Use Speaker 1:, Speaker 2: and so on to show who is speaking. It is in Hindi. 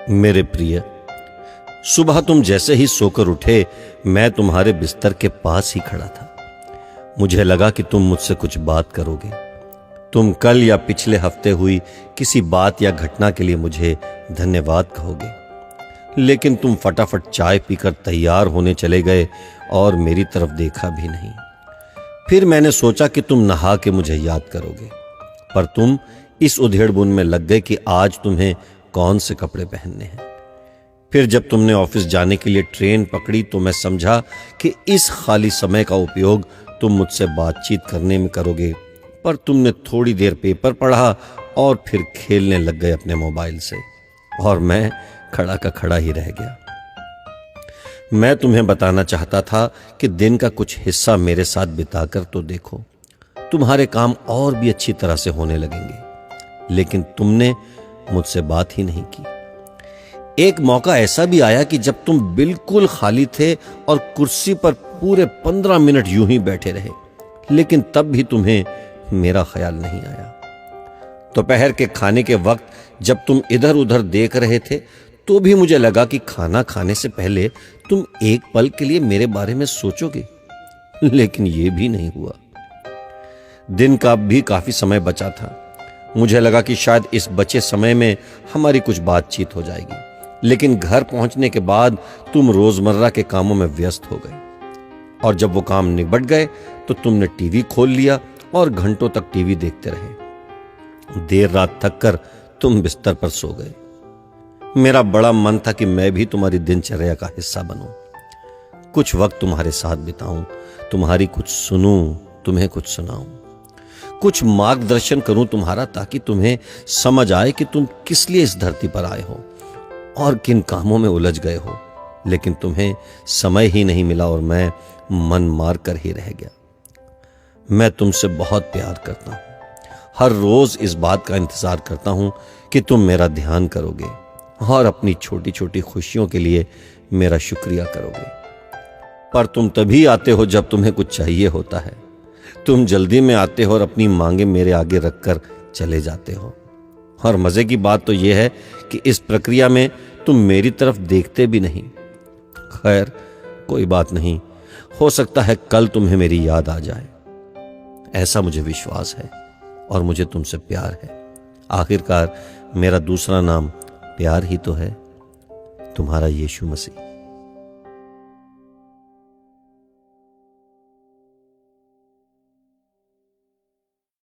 Speaker 1: मेरे प्रिय, सुबह तुम जैसे ही सोकर उठे मैं तुम्हारे बिस्तर के पास ही खड़ा था। मुझे लगा कि तुम मुझसे कुछ बात करोगे। तुम कल या पिछले हफ्ते हुई किसी बात या घटना के लिए मुझे धन्यवाद कहोगे, लेकिन तुम फटाफट चाय पीकर तैयार होने चले गए और मेरी तरफ देखा भी नहीं। फिर मैंने सोचा कि तुम नहा के मुझे याद करोगे, पर तुम इस उधेड़बुन में लग गए कि आज तुम्हें कौन से कपड़े पहनने हैं। फिर जब तुमने ऑफिस जाने के लिए ट्रेन पकड़ी तो मैं समझा कि इस खाली समय का उपयोग तुम मुझसे बातचीत करने में करोगे, पर तुमने थोड़ी देर पेपर पढ़ा और फिर खेलने लग गए अपने मोबाइल से, और मैं खड़ा का खड़ा ही रह गया। मैं तुम्हें बताना चाहता था कि दिन का कुछ हिस्सा मेरे साथ बिताकर तो देखो, तुम्हारे काम और भी अच्छी तरह से होने लगेंगे, लेकिन तुमने मुझसे बात ही नहीं की। एक मौका ऐसा भी आया कि जब तुम बिल्कुल खाली थे और कुर्सी पर पूरे 15 मिनट यूं ही बैठे रहे, लेकिन तब भी तुम्हें मेरा ख्याल नहीं आया। दोपहर के खाने के वक्त जब तुम इधर उधर देख रहे थे तो भी मुझे लगा कि खाना खाने से पहले तुम एक पल के लिए मेरे बारे में सोचोगे, लेकिन यह भी नहीं हुआ। दिन का भी काफी समय बचा था। मुझे लगा कि शायद इस बचे समय में हमारी कुछ बातचीत हो जाएगी, लेकिन घर पहुंचने के बाद तुम रोजमर्रा के कामों में व्यस्त हो गए, और जब वो काम निबट गए तो तुमने टीवी खोल लिया और घंटों तक टीवी देखते रहे। देर रात थक कर तुम बिस्तर पर सो गए। मेरा बड़ा मन था कि मैं भी तुम्हारी दिनचर्या का हिस्सा बनूं, कुछ वक्त तुम्हारे साथ बिताऊं, तुम्हारी कुछ सुनूं, तुम्हें कुछ सुनाऊं, कुछ मार्गदर्शन करूं तुम्हारा, ताकि तुम्हें समझ आए कि तुम किस लिए इस धरती पर आए हो और किन कामों में उलझ गए हो। लेकिन तुम्हें समय ही नहीं मिला और मैं मन मार कर ही रह गया। मैं तुमसे बहुत प्यार करता हूं, हर रोज इस बात का इंतजार करता हूं कि तुम मेरा ध्यान करोगे और अपनी छोटी छोटी खुशियों के लिए मेरा शुक्रिया करोगे। पर तुम तभी आते हो जब तुम्हें कुछ चाहिए होता है। तुम जल्दी में आते हो और अपनी मांगे मेरे आगे रखकर चले जाते हो। और मजे की बात तो यह है कि इस प्रक्रिया में तुम मेरी तरफ देखते भी नहीं। खैर, कोई बात नहीं, हो सकता है कल तुम्हें मेरी याद आ जाए। ऐसा मुझे विश्वास है और मुझे तुमसे प्यार है। आखिरकार मेरा दूसरा नाम प्यार ही तो है। तुम्हारा यीशु मसीह।